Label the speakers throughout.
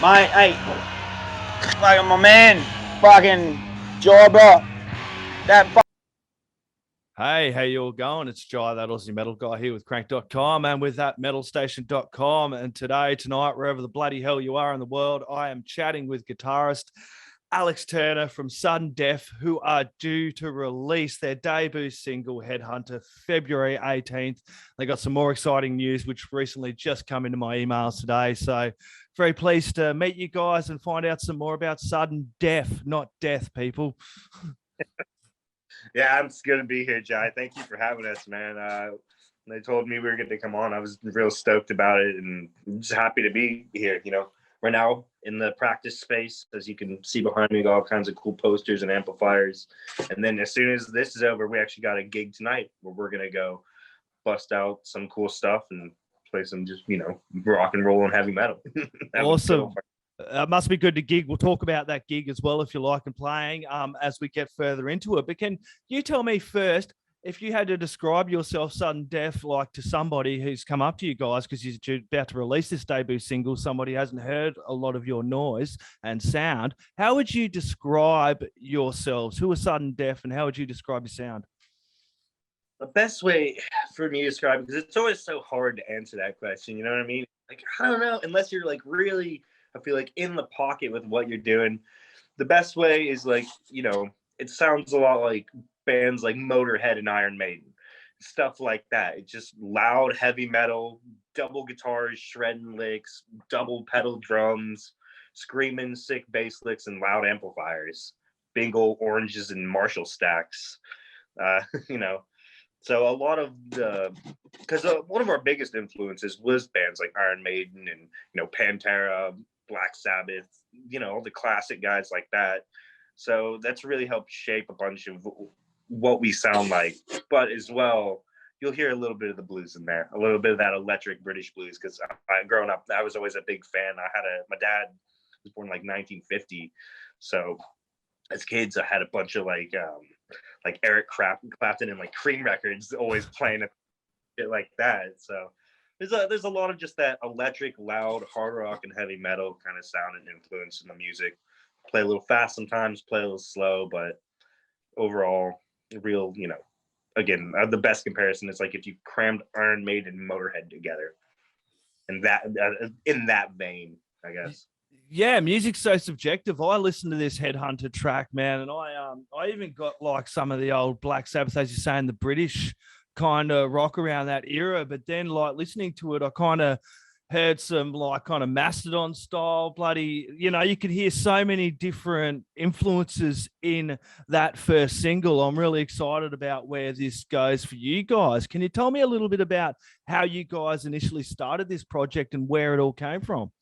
Speaker 1: Hey, like my man, fucking Jobber, that
Speaker 2: Hey, how you all going? It's Jai, that Aussie metal guy here with Crannk.com and with that metalstation.com. And tonight, wherever the bloody hell you are in the world, I am chatting with guitarist Alex Turner from Sudden Death, who are due to release their debut single, Headhunter, February 18th. They got some more exciting news, which recently just come into my emails today. So very pleased to meet you guys and find out some more about Sudden Death, not death, people.
Speaker 3: Yeah, it's good to be here, Jai. Thank you for having us, man. They told me we were going to come on. I was real stoked about it, and I'm just happy to be here. Right now in the practice space, as you can see behind me, got all kinds of cool posters and amplifiers. And then as soon as this is over, we actually got a gig tonight where we're going to go bust out some cool stuff and play some just rock and roll and heavy metal.
Speaker 2: Awesome. Must be good to gig. We'll talk about that gig as well if you like and playing as we get further into it. But can you tell me first, if you had to describe yourself Sudden Death like to somebody who's come up to you guys because you're about to release this debut single, somebody hasn't heard a lot of your noise and sound, how would you describe yourselves? Who are Sudden Death and how would you describe your sound?
Speaker 3: The best way for me to describe it, because it's always so hard to answer that question, you know what I mean? Like, I don't know, unless you're like really, I feel like in the pocket with what you're doing. The best way is like, it sounds a lot like bands like Motorhead and Iron Maiden, stuff like that. It's just loud, heavy metal, double guitars, shredding licks, double pedal drums, screaming sick bass licks, and loud amplifiers, big old oranges and Marshall stacks. Uh, you know, so a lot of because one of our biggest influences was bands like Iron Maiden and Pantera, Black Sabbath, all the classic guys like that. So that's really helped shape a bunch of what we sound like. But as well, you'll hear a little bit of the blues in there, a little bit of that electric British blues. Because growing up, I was always a big fan. My dad was born like 1950, so as kids, I had a bunch of like Eric Clapton and like Cream records always playing it like that. So there's a lot of just that electric, loud, hard rock and heavy metal kind of sound and influence in the music. Play a little fast sometimes, play a little slow, but overall, real, again, the best comparison is like if you crammed Iron Maiden and Motorhead together, and that in that vein, I guess.
Speaker 2: Yeah, music's so subjective. I listened to this Headhunter track, man, and I even got like some of the old Black Sabbath, as you say, in the British kind of rock around that era. But then, like listening to it, I kind of heard some like kind of Mastodon style, bloody. You could hear so many different influences in that first single. I'm really excited about where this goes for you guys. Can you tell me a little bit about how you guys initially started this project and where it all came from?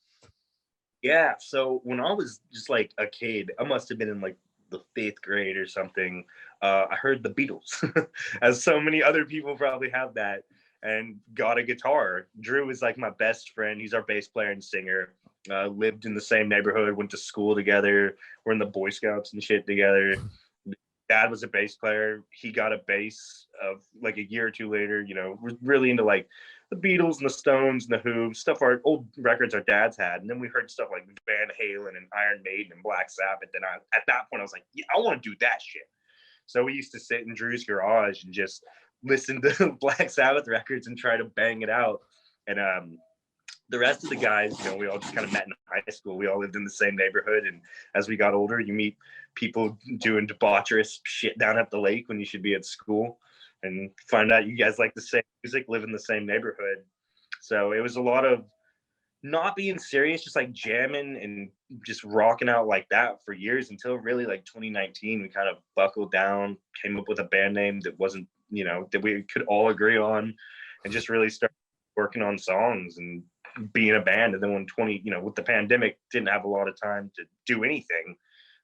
Speaker 3: Yeah, so when I was just like a kid, I must have been in like the fifth grade or something. I heard the Beatles, as so many other people probably have that, and got a guitar. Drew is like my best friend. He's our bass player and singer. Lived in the same neighborhood, went to school together. We're in the Boy Scouts and shit together. Dad was a bass player. He got a bass of like a year or two later. We're really into like the Beatles and the Stones and the Who, stuff, our old records our dads had. And then we heard stuff like Van Halen and Iron Maiden and Black Sabbath. And at that point, I was like, yeah, I want to do that shit. So we used to sit in Drew's garage and just listen to Black Sabbath records and try to bang it out. And the rest of the guys, we all just kind of met in high school. We all lived in the same neighborhood. And as we got older, you meet people doing debaucherous shit down at the lake when you should be at school, and find out you guys like the same music, live in the same neighborhood. So it was a lot of not being serious, just like jamming and just rocking out like that for years until really like 2019. We kind of buckled down, came up with a band name that wasn't, that we could all agree on, and just really started working on songs and being a band. And then when with the pandemic, didn't have a lot of time to do anything.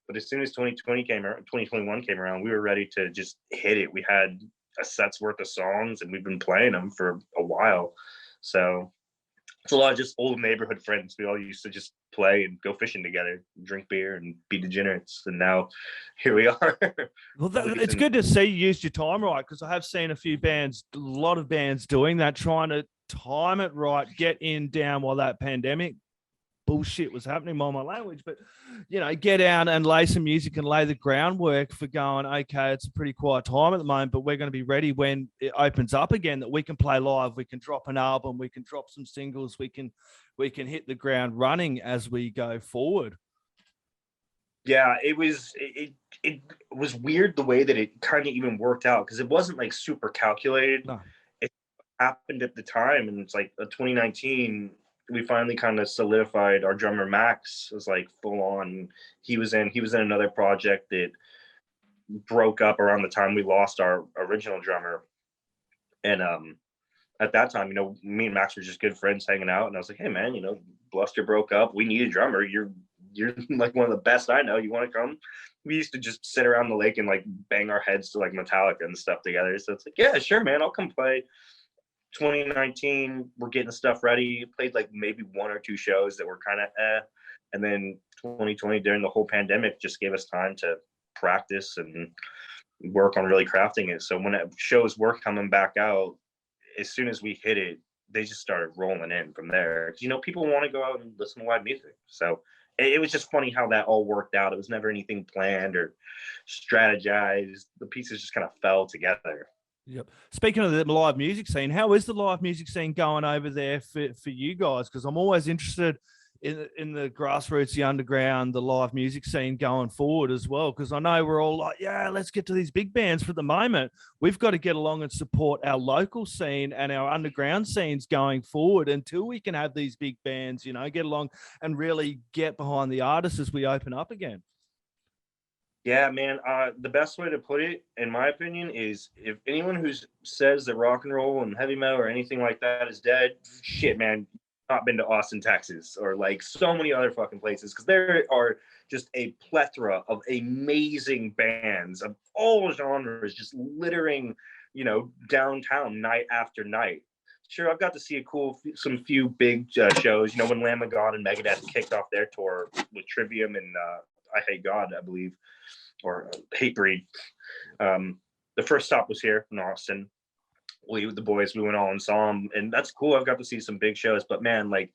Speaker 3: But as soon as 2021 came around, we were ready to just hit it. We had a set's worth of songs and we've been playing them for a while. So it's a lot of just old neighborhood friends. We all used to just play and go fishing together, drink beer and be degenerates. And now here we are.
Speaker 2: Well, it's good to see you used your time right, because I have seen a lot of bands doing that, trying to time it right, get in down while that pandemic bullshit was happening, mind my language, but get out and lay some music and lay the groundwork for going, okay, it's a pretty quiet time at the moment, but we're going to be ready when it opens up again, that we can play live, we can drop an album, we can drop some singles, we can hit the ground running as we go forward.
Speaker 3: Yeah, it was weird the way that it kind of even worked out, because it wasn't like super calculated.
Speaker 2: No.
Speaker 3: It happened at the time, and it's like 2019 we finally kind of solidified. Our drummer Max was like full on. He was in another project that broke up around the time we lost our original drummer, and at that time, me and Max were just good friends hanging out, and I was like, hey man, Bluster broke up, we need a drummer, you're like one of the best I know, you want to come? We used to just sit around the lake and like bang our heads to like Metallica and stuff together. So it's like, yeah, sure, man, I'll come play. 2019, we're getting stuff ready. Played like maybe 1 or 2 shows that were kind of and then 2020 during the whole pandemic just gave us time to practice and work on really crafting it. So when shows were coming back out, as soon as we hit it, they just started rolling in from there. People want to go out and listen to live music. So it was just funny how that all worked out. It was never anything planned or strategized. The pieces just kind of fell together.
Speaker 2: Yep. Speaking of the live music scene, how is the live music scene going over there for you guys? Because I'm always interested in the grassroots, the underground, the live music scene going forward as well. Because I know we're all like, yeah, let's get to these big bands. For the moment, we've got to get along and support our local scene and our underground scenes going forward until we can have these big bands, get along and really get behind the artists as we open up again.
Speaker 3: Yeah, man. The best way to put it, in my opinion, is if anyone who says that rock and roll and heavy metal or anything like that is dead, shit, man, not been to Austin, Texas, or like so many other fucking places, because there are just a plethora of amazing bands of all genres just littering, downtown night after night. Sure, I've got to see some few big shows. When Lamb of God and Megadeth kicked off their tour with Trivium and I Hate God, I believe, or Hatebreed. The first stop was here in Austin. We with the boys, we went all and saw them, and that's cool. I've got to see some big shows, but man, like,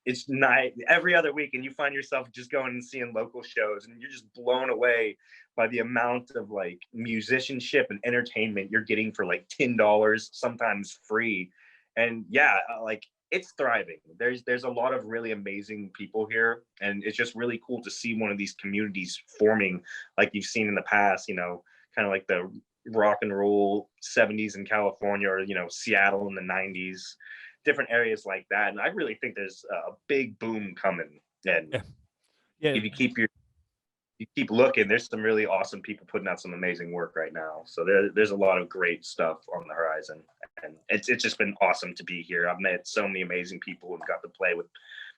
Speaker 3: it's not every other week, and you find yourself just going and seeing local shows, and you're just blown away by the amount of like musicianship and entertainment you're getting for like $10, sometimes free. And yeah, like, it's thriving. There's a lot of really amazing people here, and it's just really cool to see one of these communities forming like you've seen in the past, kind of like the rock and roll 70s in California, or Seattle in the 90s, different areas like that. And I really think there's a big boom coming, and if you keep looking, there's some really awesome people putting out some amazing work right now. So there's a lot of great stuff on the horizon, and it's just been awesome to be here. I've met so many amazing people and got to play with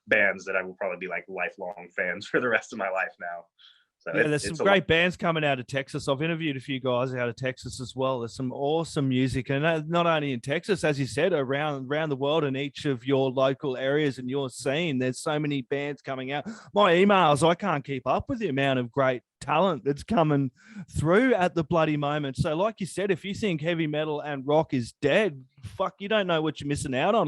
Speaker 3: bands that I will probably be like lifelong fans for the rest of my life now. So
Speaker 2: yeah, there's some great bands coming out of Texas. I've interviewed a few guys out of Texas as well. There's some awesome music, and not only in Texas, as you said, around the world, in each of your local areas and your scene. There's so many bands coming out. My emails, I can't keep up with the amount of great talent that's coming through at the bloody moment. So like you said, if you think heavy metal and rock is dead, fuck, you don't know what you're missing out on.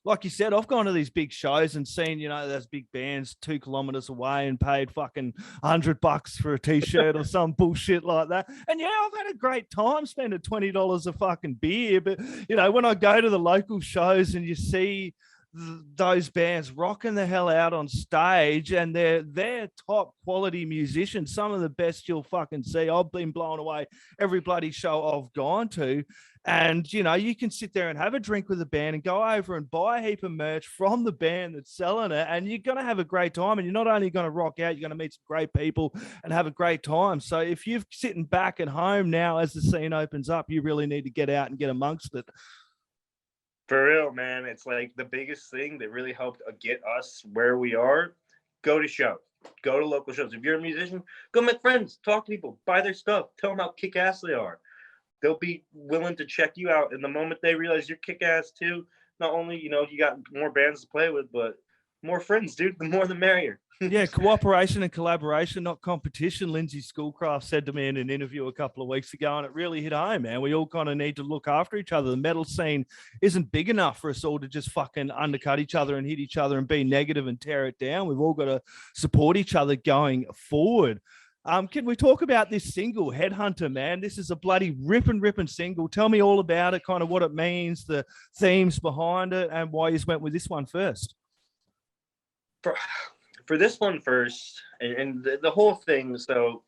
Speaker 2: Like you said, I've gone to these big shows and seen, those big bands 2 kilometers away and paid fucking $100 for a t-shirt or some bullshit like that. And yeah, I've had a great time spending $20 a fucking beer. But, when I go to the local shows and you see those bands rocking the hell out on stage, and they're top quality musicians, some of the best you'll fucking see. I've been blown away every bloody show I've gone to. And, you can sit there and have a drink with the band and go over and buy a heap of merch from the band that's selling it. And you're going to have a great time. And you're not only going to rock out, you're going to meet some great people and have a great time. So if you're sitting back at home now as the scene opens up, you really need to get out and get amongst it.
Speaker 3: For real, man. It's like the biggest thing that really helped get us where we are. Go to shows. Go to local shows. If you're a musician, go make friends. Talk to people. Buy their stuff. Tell them how kick-ass they are. They'll be willing to check you out. And the moment they realize you're kick-ass too, not only, you got more bands to play with, but more friends, dude. The more the merrier.
Speaker 2: Yeah, cooperation and collaboration, not competition. Lindsay Schoolcraft said to me in an interview a couple of weeks ago, and it really hit home, man. We all kind of need to look after each other. The metal scene isn't big enough for us all to just fucking undercut each other and hit each other and be negative and tear it down. We've all got to support each other going forward. Can we talk about this single, Headhunter, man? This is a bloody ripping single. Tell me all about it, kind of what it means, the themes behind it, and why you went with this one first.
Speaker 3: For this one first, and the whole thing, so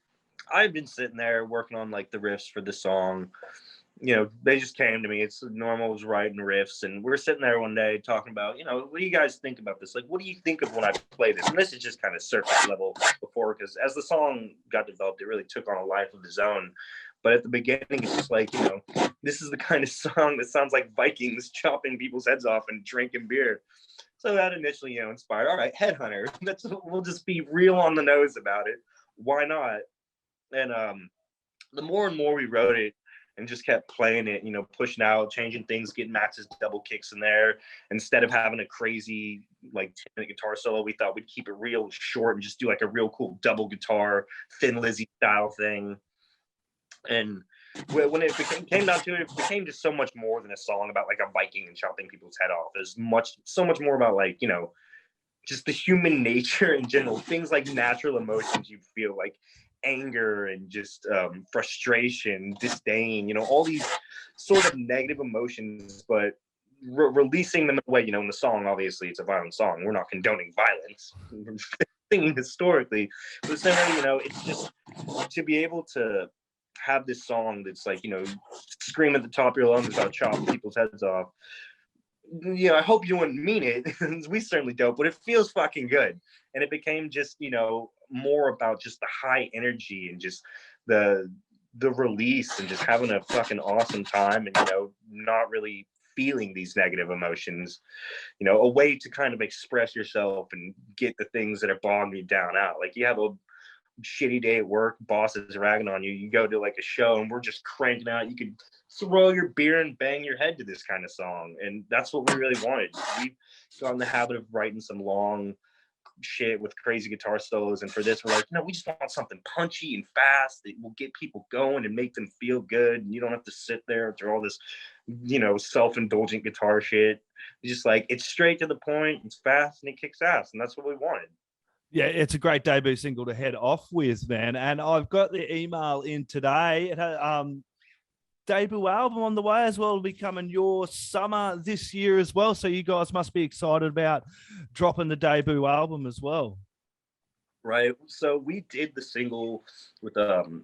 Speaker 3: I've been sitting there working on like the riffs for the song. You know, they just came to me. It's normal, was writing riffs, and we're sitting there one day talking about, you know, what do you guys think about this? Like, what do you think of when I play this? And this is just kind of surface level before, because as the song got developed, it really took on a life of its own. But at the beginning, it's just like, you know, this is the kind of song that sounds like Vikings chopping people's heads off and drinking beer. So that initially, you know, inspired, all right, Headhunter, we'll just be real on the nose about it. Why not? And the more and more we wrote it and just kept playing it, you know, pushing out, changing things, getting Max's double kicks in there. Instead of having a crazy, like, 10-minute guitar solo, we thought we'd keep it real short and just do like a real cool double guitar, Thin Lizzy style thing. And when it came down to it, it became just so much more than a song about like a Viking and chopping people's head off. There's so much more about, like, you know, just the human nature in general, things like natural emotions you feel, like anger and just frustration, disdain, you know, all these sort of negative emotions, but releasing them in a way, you know, in the song, obviously it's a violent song. We're not condoning violence historically, but similarly, you know, it's just to be able to have this song that's like, you know, scream at the top of your lungs about chopping people's heads off. You know, I hope you wouldn't mean it. We certainly don't, but it feels fucking good. And it became just, you know, more about just the high energy and just the release and just having a fucking awesome time and, you know, not really feeling these negative emotions, you know, a way to kind of express yourself and get the things that are bogging you down out. Like, you have a shitty day at work, boss is ragging on you, you go to like a show and we're just cranking out, you could throw your beer and bang your head to this kind of song. And that's what we really wanted. We got in the habit of writing some long shit with crazy guitar solos, and for this we're like, no, we just want something punchy and fast that will get people going and make them feel good, and you don't have to sit there through all this, you know, self-indulgent guitar shit. It's just like, it's straight to the point, it's fast, and it kicks ass, and that's what we wanted.
Speaker 2: Yeah, it's a great debut single to head off with, man. And I've got the email in today. It had debut album on the way as well. It'll be coming your summer this year as well. So you guys must be excited about dropping the debut album as well.
Speaker 3: Right. So we did the single with the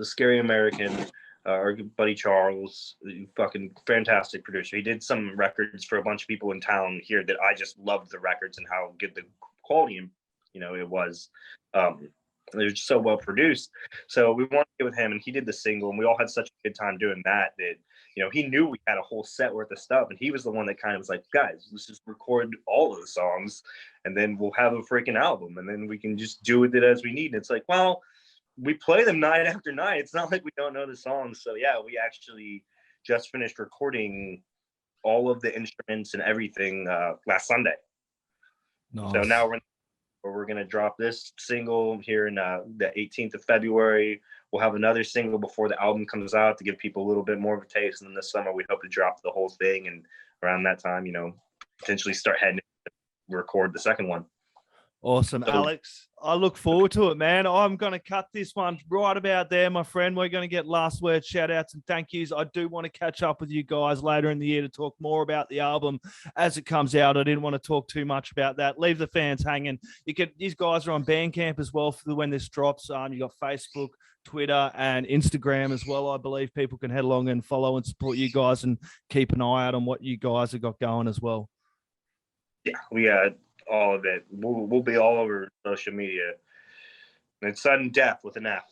Speaker 3: Scary American, our buddy Charles, fucking fantastic producer. He did some records for a bunch of people in town here that I just loved the records and how good the quality, you know, it was. It was so well produced. So we wanted to get with him, and he did the single, and we all had such a good time doing that, you know, he knew we had a whole set worth of stuff, and he was the one that kind of was like, guys, let's just record all of the songs, and then we'll have a freaking album, and then we can just do with it as we need. And it's like, well, we play them night after night. It's not like we don't know the songs. So yeah, we actually just finished recording all of the instruments and everything last Sunday. Nice. So now we're going to drop this single here in the 18th of February. We'll have another single before the album comes out to give people a little bit more of a taste. And then this summer, we hope to drop the whole thing. And around that time, you know, potentially start heading to record the second one.
Speaker 2: Awesome, Alex. I look forward to it, man. I'm going to cut this one right about there, my friend. We're going to get last word shout outs and thank yous. I do want to catch up with you guys later in the year to talk more about the album as it comes out. I didn't want to talk too much about that. Leave the fans hanging. These guys are on Bandcamp as well for when this drops. You got Facebook, Twitter, and Instagram as well. I believe people can head along and follow and support you guys and keep an eye out on what you guys have got going as well.
Speaker 3: Yeah, we all of it. We'll be all over social media. And it's sudden death with an F.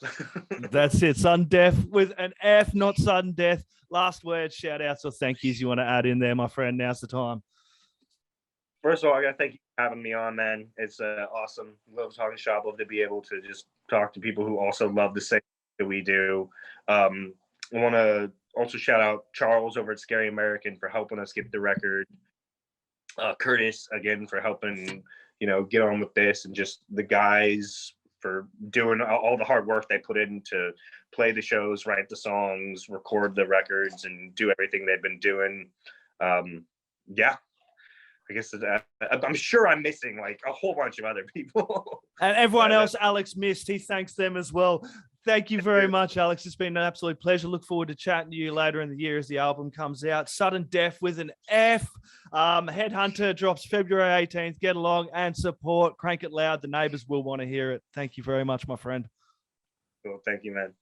Speaker 2: That's it. Sudden death with an F, not sudden death. Last word, shout outs or thank yous you want to add in there, my friend. Now's the time.
Speaker 3: First of all, I gotta thank you for having me on, man. It's awesome. Love talking shop. Love to be able to just talk to people who also love the same that we do. I want to also shout out Charles over at Scary American for helping us get the record Curtis again for helping, get on with this, and just the guys for doing all the hard work they put in to play the shows, write the songs, record the records, and do everything they've been doing. Yeah, I guess I'm sure I'm missing like a whole bunch of other people.
Speaker 2: And everyone else Alex missed, he thanks them as well. Thank you very much, Alex. It's been an absolute pleasure. Look forward to chatting to you later in the year as the album comes out. Sudden Death with an F. Headhunter drops February 18th. Get along and support. Crank it loud. The neighbors will want to hear it. Thank you very much, my friend.
Speaker 3: Cool. Thank you, man.